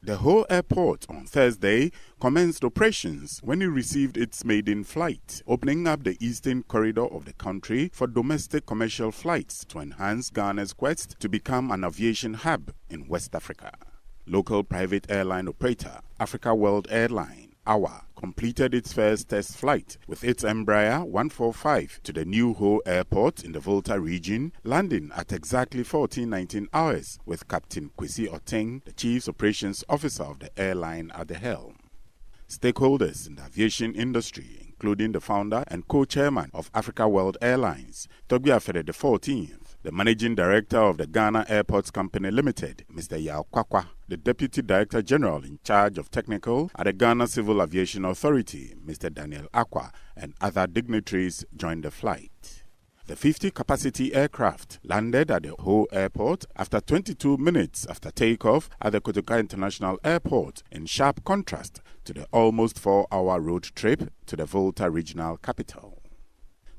The Ho Airport on Thursday commenced operations when it received its maiden flight, opening up the eastern corridor of the country for domestic commercial flights to enhance Ghana's quest to become an aviation hub in West Africa. Local private airline operator Africa World Airline AWA completed its first test flight with its Embraer 145 to the new Ho Airport in the Volta region, landing at exactly 14:19 hours with Captain Kwesi Oteng, the Chief Operations Officer of the airline, at the helm. Stakeholders in the aviation industry, including the founder and co-chairman of Africa World Airlines, Tobiafere the 14th, the managing director of the Ghana Airports Company Limited, Mr. Yao Kwakwa, the Deputy Director General in charge of technical at the Ghana Civil Aviation Authority, Mr. Daniel Akwa, and other dignitaries joined the flight. The 50-capacity aircraft landed at the Ho Airport after 22 minutes after takeoff at the Kotoka International Airport, in sharp contrast to the almost 4-hour road trip to the Volta regional capital.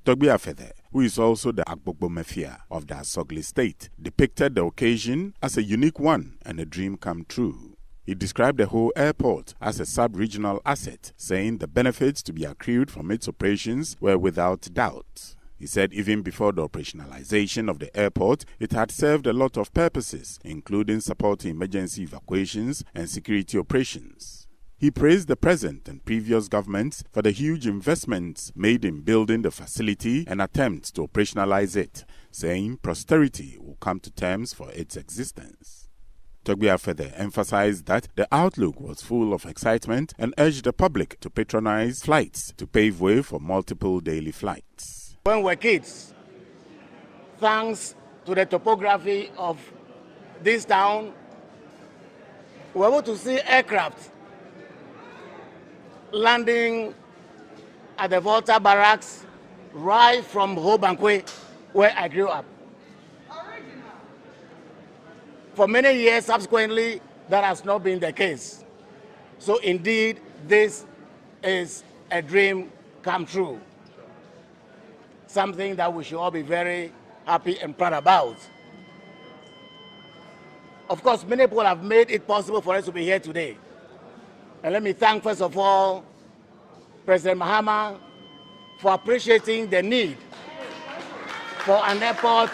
Tobiafere, who is also the Agbogbo Mafia of the Asogli state, depicted the occasion as a unique one and a dream come true. He described the Ho Airport as a sub-regional asset, saying the benefits to be accrued from its operations were without doubt. He said even before the operationalization of the airport, it had served a lot of purposes, including supporting emergency evacuations and security operations. He praised the present and previous governments for the huge investments made in building the facility and attempts to operationalize it, saying posterity will come to terms for its existence. Tobiafere emphasized that the outlook was full of excitement and urged the public to patronize flights to pave way for multiple daily flights. When we were kids, thanks to the topography of this town, we were able to see aircraft landing at the Volta barracks right from Ho Bankwe, where I grew up. For many years subsequently, that has not been the case. So indeed, this is a dream come true. Something that we should all be very happy and proud about. Of course, many people have made it possible for us to be here today. And let me thank, first of all, President Mahama for appreciating the need for an airport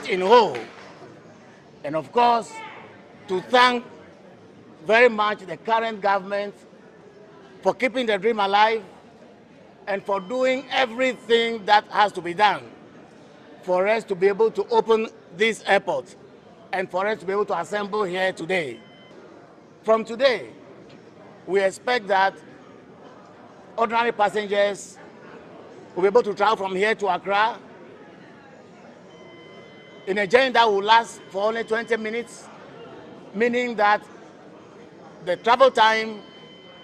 in Ho. And of course, to thank very much the current government for keeping the dream alive and for doing everything that has to be done for us to be able to open this airport and for us to be able to assemble here today. From today, we expect that ordinary passengers will be able to travel from here to Accra in a journey that will last for only 20 minutes, meaning that the travel time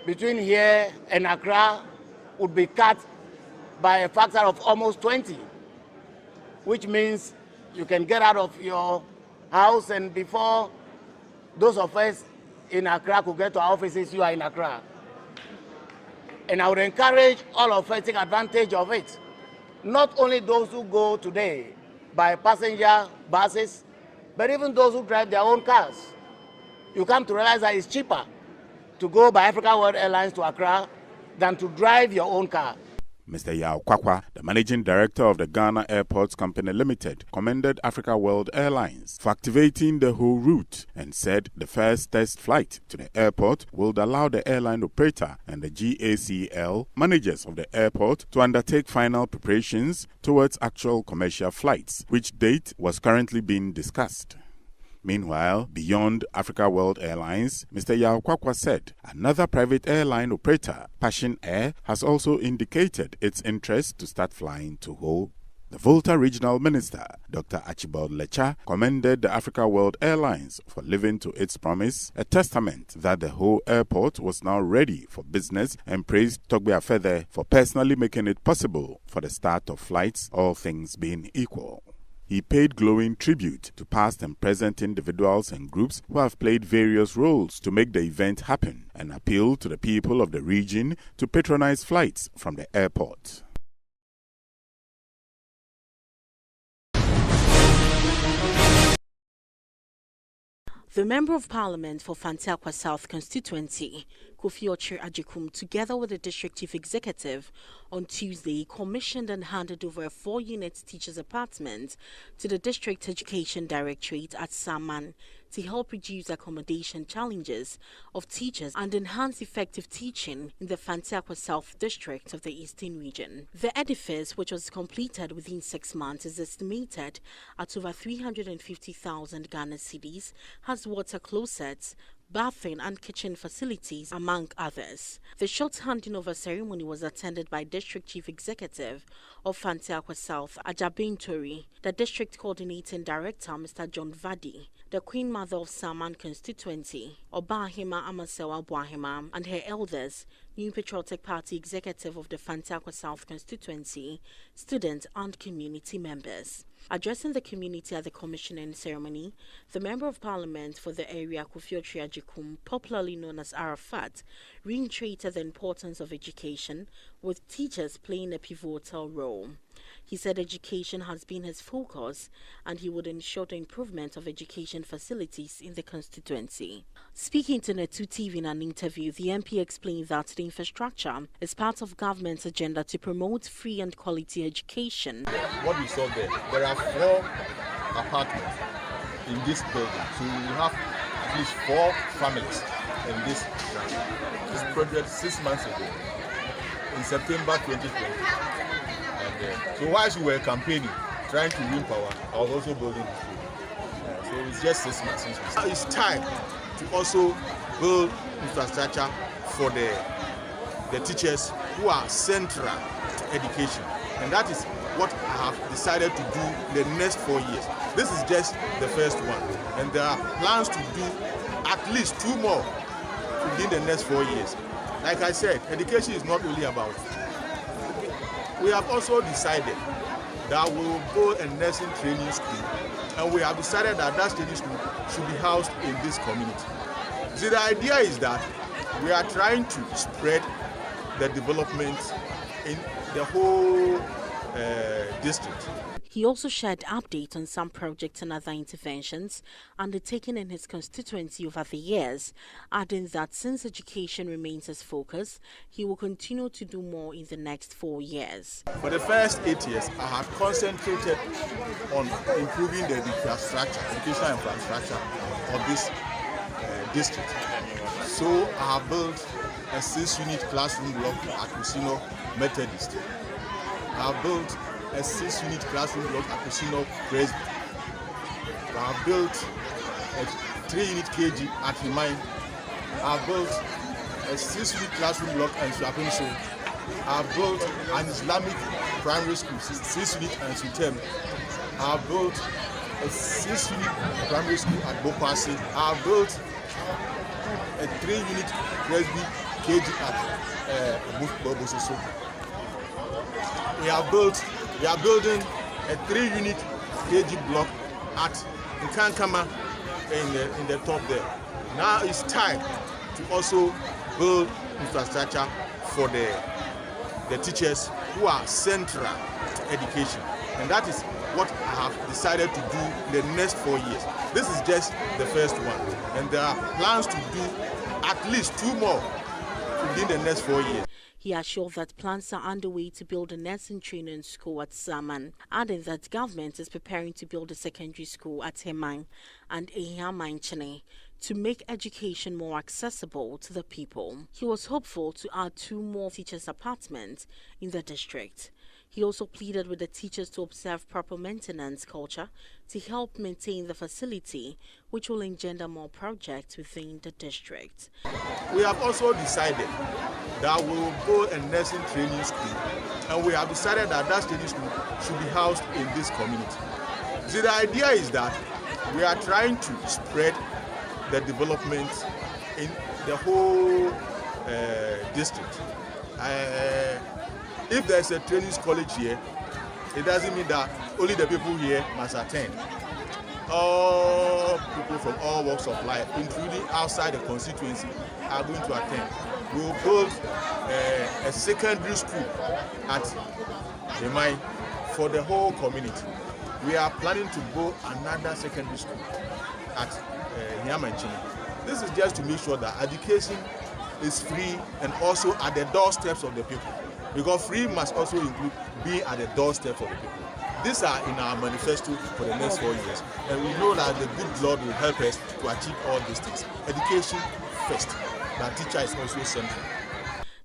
between here and Accra would be cut by a factor of almost 20, which means you can get out of your house, and before those of us in Accra could get to our offices, you are in Accra. And I would encourage all of us to take advantage of it. Not only those who go today by passenger buses, but even those who drive their own cars. You come to realize that it's cheaper to go by Africa World Airlines to Accra than to drive your own car. Mr. Yao Kwakwa, the managing director of the Ghana Airports Company Limited, commended Africa World Airlines for activating the whole route and said the first test flight to the airport will allow the airline operator and the GACL managers of the airport to undertake final preparations towards actual commercial flights, which date was currently being discussed. Meanwhile, beyond Africa World Airlines, Mr. Yao Kwakwa said another private airline operator, Passion Air, has also indicated its interest to start flying to Ho. The Volta Regional Minister, Dr. Archibald Lecha, commended the Africa World Airlines for living to its promise, a testament that the Ho Airport was now ready for business, and praised Tobiafere for personally making it possible for the start of flights, all things being equal. He paid glowing tribute to past and present individuals and groups who have played various roles to make the event happen, and appealed to the people of the region to patronize flights from the airport. The Member of Parliament for Fantiakwa South constituency, Kofi Ajikum, together with the District Chief Executive, on Tuesday commissioned and handed over a 4-unit teachers' apartment to the District Education Directorate at Saman to help reduce accommodation challenges of teachers and enhance effective teaching in the Fantiakwa South District of the Eastern Region. The edifice, which was completed within 6 months, is estimated at over 350,000 Ghana cedis, has water closets, bathing and kitchen facilities, among others. The short handing over ceremony was attended by District Chief Executive of Fantiakwa South, Ajabin Tori, the District Coordinating Director, Mr. John Vadi, the Queen Mother of Saman constituency, Obahima Amasewa Buahima, and her elders, New Patriotic Party Executive of the Fantiakwa South constituency, students and community members. Addressing the community at the commissioning ceremony, the Member of Parliament for the area, Kofi Ajikum, popularly known as Arafat, reiterated the importance of education, with teachers playing a pivotal role. He said education has been his focus and he would ensure the improvement of education facilities in the constituency. Speaking to NET2 TV in an interview, the MP explained that the infrastructure is part of government's agenda to promote free and quality education. What we saw there are 4 apartments in this building, so we have at least 4 families in this structure. This project 6 months ago, in September 2020. So whilst we were campaigning, trying to win power, I was also building the school. So it's just 6 months since we started. It's time to also build infrastructure for the teachers who are central to education. And that is what I have decided to do in the next 4 years. This is just the first one. And there are plans to do at least 2 more within the next 4 years. Like I said, education is not only about. We have also decided that we will build a nursing training school, and we have decided that that training school should be housed in this community. See, the idea is that we are trying to spread the development in the whole district. He also shared updates on some projects and other interventions undertaken in his constituency over the years, adding that since education remains his focus, he will continue to do more in the next 4 years. For the first 8 years, I have concentrated on improving the infrastructure, educational infrastructure of this district. So I have built a 6-unit classroom block at Kusino Methodist. I have built a 6-unit classroom block at Kusino Presby. I have built a 3-unit KG at Himai. I have built a 6-unit classroom block at Swapinso. I have built an Islamic primary school, 6-unit and Sutem. I have built a 6-unit primary school at Bokwasi. I have built a 3-unit Presby KG at Bobososo. We are building a 3-unit KG block at Nkankama in the top there. Now it's time to also build infrastructure for the teachers who are central to education. And that is what I have decided to do in the next 4 years. This is just the first one. And there are plans to do at least 2 more within the next 4 years. He assured that plans are underway to build a nursing training school at Saman, adding that government is preparing to build a secondary school at Hemang and Ehiamainchene to make education more accessible to the people. He was hopeful to add 2 more teachers' apartments in the district. He also pleaded with the teachers to observe proper maintenance culture to help maintain the facility, which will engender more projects within the district. We have also decided that we will build a nursing training school, and we have decided that that training school should be housed in this community. See, the idea is that we are trying to spread the development in the whole district. If there's a training college here, it doesn't mean that only the people here must attend. All people from all walks of life, including outside the constituency, are going to attend. We will build a secondary school at Hemai for the whole community. We are planning to build another secondary school at This is just to make sure that education is free and also at the doorsteps of the people. Because free must also include being at the doorstep of the people. These are in our manifesto for the next 4 years. And we know that the good Lord will help us to achieve all these things. Education first, but teacher is also central.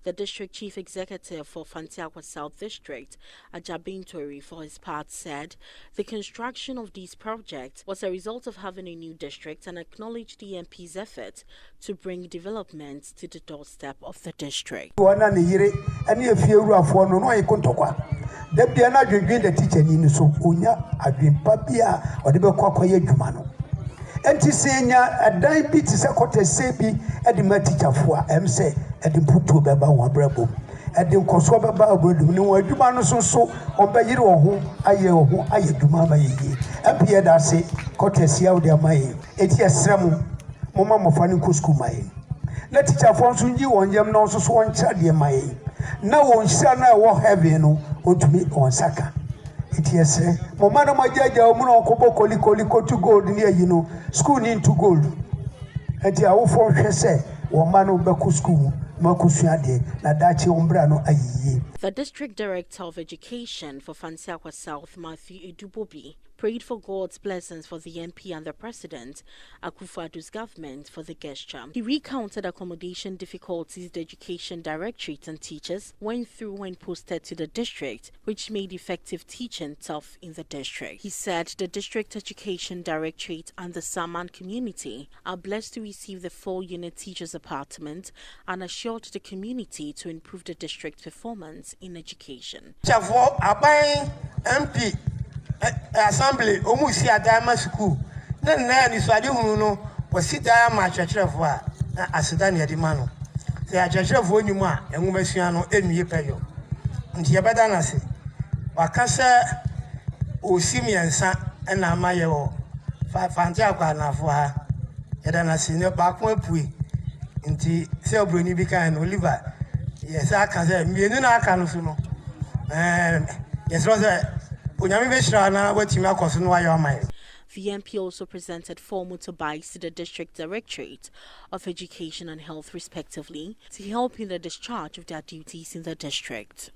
The district chief executive for Fantiakwa South District, Ajabin Tori, for his part, said the construction of these projects was a result of having a new district and acknowledged the MP's effort to bring development to the doorstep of the district. Enti senya adan bi tise kotese bi edima teacher fo am say edim putu beba wo abrabom edim koso beba abrodum ni wo aduma no so obeyire wo ho aye duma ma yiye empie da se kotese ya wo amaye eti esrem moma mofa ni ko school maye na teacher fo nso nyi won yam na so won kira de maye na won hira na wo heaven no otumi on saka. Yes, Momana Majaja, Muno Kobo Koliko to gold near school into gold. And the our form say, Wamano Baku school, Makusiade, Nadachi Umbrano Aye. The district director of education for Fantiakwa South, Matthew Edubobi, prayed for God's blessings for the MP and the President, Akufo-Addo's government, for the gesture. He recounted accommodation difficulties the Education Directorate and teachers went through when posted to the district, which made effective teaching tough in the district. He said the District Education Directorate and the Saman community are blessed to receive the 4-unit teachers' apartment and assured the community to improve the district's performance in education. MP Assembly, Omusi Adama School. Then is what you know was sit down my church of war as a Daniel Dimano. They are church of Wonuma and Umesiano and Yepayo. And Yabadana say, Wakasa Osimian San and Amayo 5 Fantiakwa for her. Yadana senior back one pui into Selbrini Bika and Oliver. Yes, I can say, Miena Canusuno. Yes, Rosa. The MP also presented 4 motorbikes to the District Directorate of Education and Health, respectively, to help in the discharge of their duties in the district.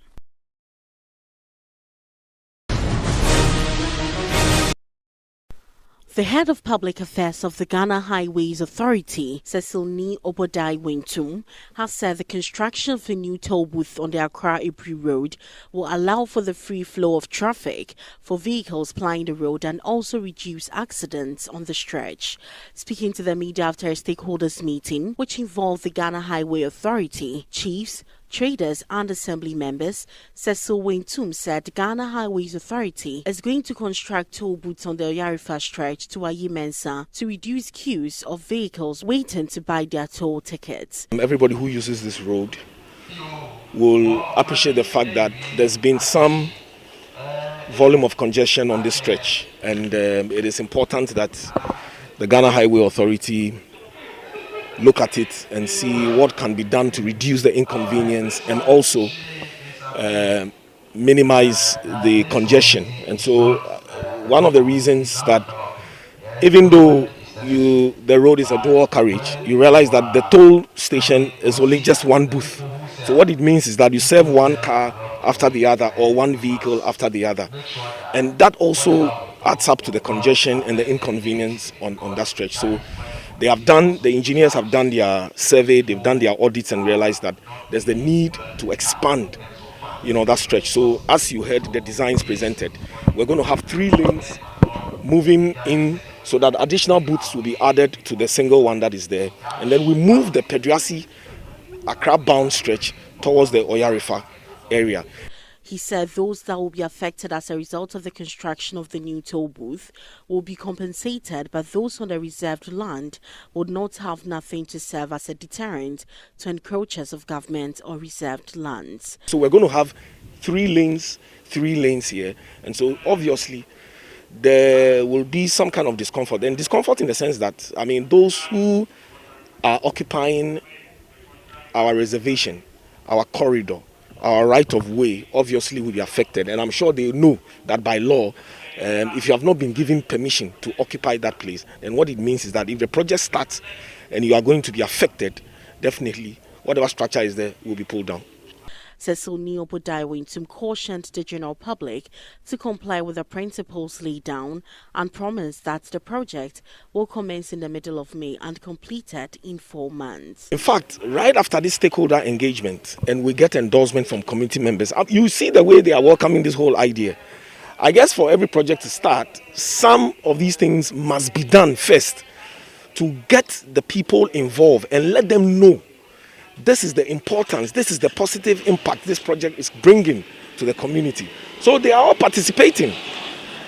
The head of public affairs of the Ghana Highways Authority, Cecil Ni Obodai Wentum, has said the construction of a new toll booth on the Accra-Ibri Road will allow for the free flow of traffic for vehicles plying the road and also reduce accidents on the stretch. Speaking to the media after a stakeholders meeting, which involved the Ghana Highway Authority, chiefs, traders and assembly members, Cecil Wentum said Ghana Highways Authority is going to construct toll booths on the Oyarifa stretch to Ayi-Mensah to reduce queues of vehicles waiting to buy their toll tickets. Everybody who uses this road will appreciate the fact that there's been some volume of congestion on this stretch, and it is important that the Ghana Highway Authority look at it and see what can be done to reduce the inconvenience and also minimize the congestion. And so one of the reasons that even though the road is a dual carriage, you realize that the toll station is only just one booth. So what it means is that you serve one car after the other or one vehicle after the other. And that also adds up to the congestion and the inconvenience on that stretch. So the engineers have done their survey, they've done their audits and realized that there's the need to expand, that stretch. So as you heard the designs presented, we're going to have 3 lanes moving in so that additional booths will be added to the single one that is there. And then we move the Pedrasi Accra bound stretch towards the Oyarifa area. He said those that will be affected as a result of the construction of the new toll booth will be compensated, but those on the reserved land would not have nothing to serve as a deterrent to encroachers of government or reserved lands. So we're going to have 3 lanes here, and so obviously there will be some kind of discomfort. And discomfort in the sense that, those who are occupying our reservation, our corridor, our right of way obviously will be affected. And I'm sure they know that by law, if you have not been given permission to occupy that place, then what it means is that if the project starts and you are going to be affected, definitely whatever structure is there will be pulled down. Cecil Neobodaiwintum cautioned the general public to comply with the principles laid down and promised that the project will commence in the middle of May and completed in 4 months. In fact, right after this stakeholder engagement and we get endorsement from community members, you see the way they are welcoming this whole idea. I guess for every project to start, some of these things must be done first to get the people involved and let them know this is the importance, this is the positive impact this project is bringing to the community. So they are all participating.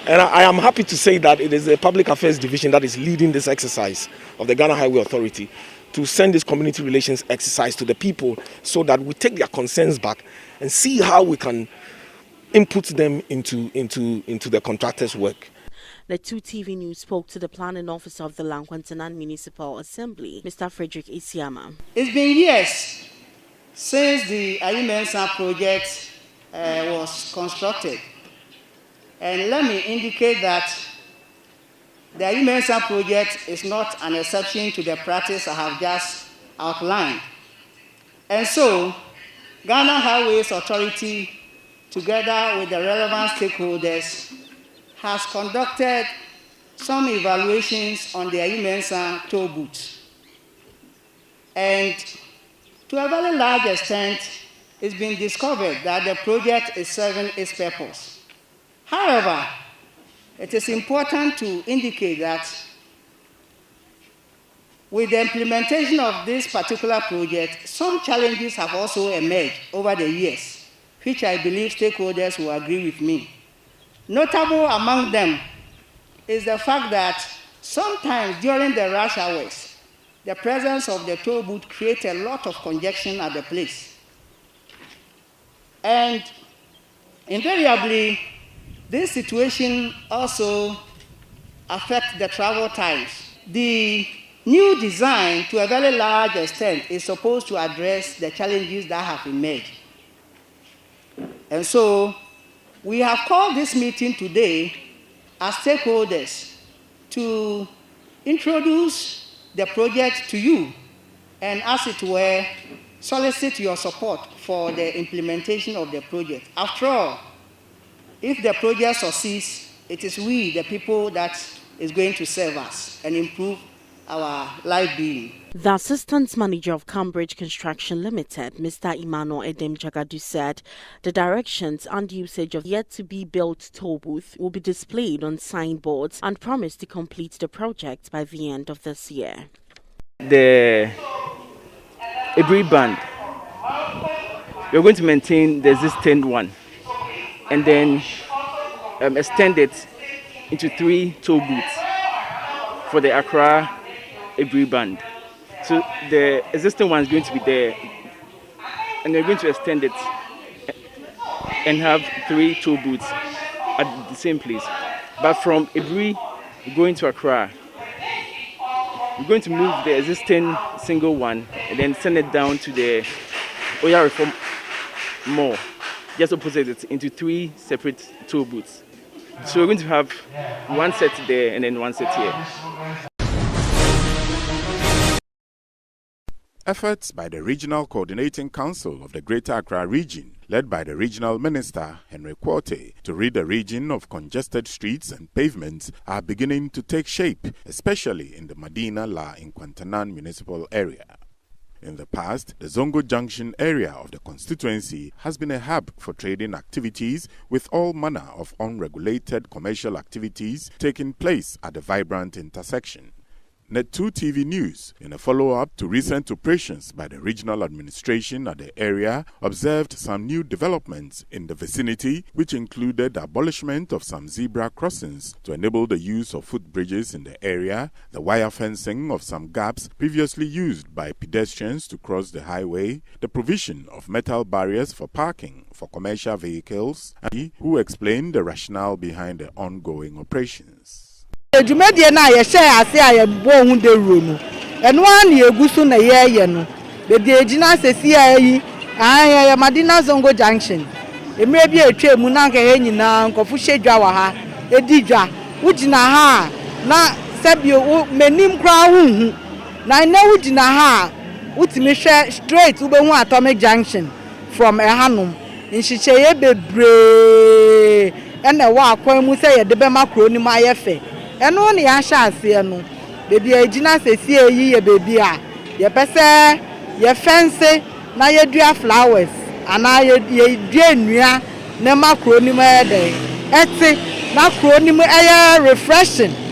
And I am happy to say that it is the Public Affairs Division that is leading this exercise of the Ghana Highway Authority to send this community relations exercise to the people so that we take their concerns back and see how we can input them into the contractor's work. NET2 TV News spoke to the planning officer of the Lankwantanan Municipal Assembly, Mr. Frederick Isiama. It's been years since the Ayimensa project was constructed. And let me indicate that the Ayimensa project is not an exception to the practice I have just outlined. And so, Ghana Highways Authority, together with the relevant stakeholders, has conducted some evaluations on the Ayimensa toll booth. And to a very large extent, it's been discovered that the project is serving its purpose. However, it is important to indicate that with the implementation of this particular project, some challenges have also emerged over the years, which I believe stakeholders will agree with me. Notable among them is the fact that sometimes during the rush hours, the presence of the toll booth creates a lot of congestion at the place. And invariably, this situation also affects the travel times. The new design, to a very large extent, is supposed to address the challenges that have emerged. And so, we have called this meeting today as stakeholders to introduce the project to you and, as it were, solicit your support for the implementation of the project. After all, if the project succeeds, it is we, the people, that is going to serve us and improve our life being. The Assistant Manager of Cambridge Construction Limited, Mr. Emmanuel Edem Jagadu, said the directions and usage of yet-to-be-built toll booth will be displayed on signboards and promised to complete the project by the end of this year. The Ibri band, we're going to maintain the existing one and then extend it into 3 toll booths for the Accra Ibri band. So the existing one is going to be there, and we're going to extend it and have 3 toll booths at the same place. But from Ibri going to Accra, we're going to move the existing single one and then send it down to the Oya Reform Mall, just opposite it, into 3 separate toll booths. So we're going to have 1 set there and then 1 set here. Efforts by the Regional Coordinating Council of the Greater Accra Region, led by the Regional Minister, Henry Quartey, to rid the region of congested streets and pavements are beginning to take shape, especially in the Medina La Nkwantanan municipal area. In the past, the Zongo Junction area of the constituency has been a hub for trading activities, with all manner of unregulated commercial activities taking place at the vibrant intersection. NET2 TV News, in a follow-up to recent operations by the regional administration at the area, observed some new developments in the vicinity, which included the abolishment of some zebra crossings to enable the use of footbridges in the area, the wire fencing of some gaps previously used by pedestrians to cross the highway, the provision of metal barriers for parking for commercial vehicles, and he who explained the rationale behind the ongoing operations. Jumedie na ye share ase aye bo hunde ro no eno an ye gusu na ye no de ejina sesi ayi ya Madina Zongo Junction. Emre bi etwa mu na nka he nyina nkofu hyedwa wa ha edidwa wugina ha na sebio menim kra hu na na wugina ha wutimi hwe straight ubehu Atomic Junction from ehanum nhyicheye bebre ena wa akwan mu se ye de be makro ni ma yefe eno ne ya hya ase no bebi agina sesi eyi ye bebi a ye pese ye fence na ye dua flowers ana ye dua nnua na makro ni ma de eti makro ni ma refreshing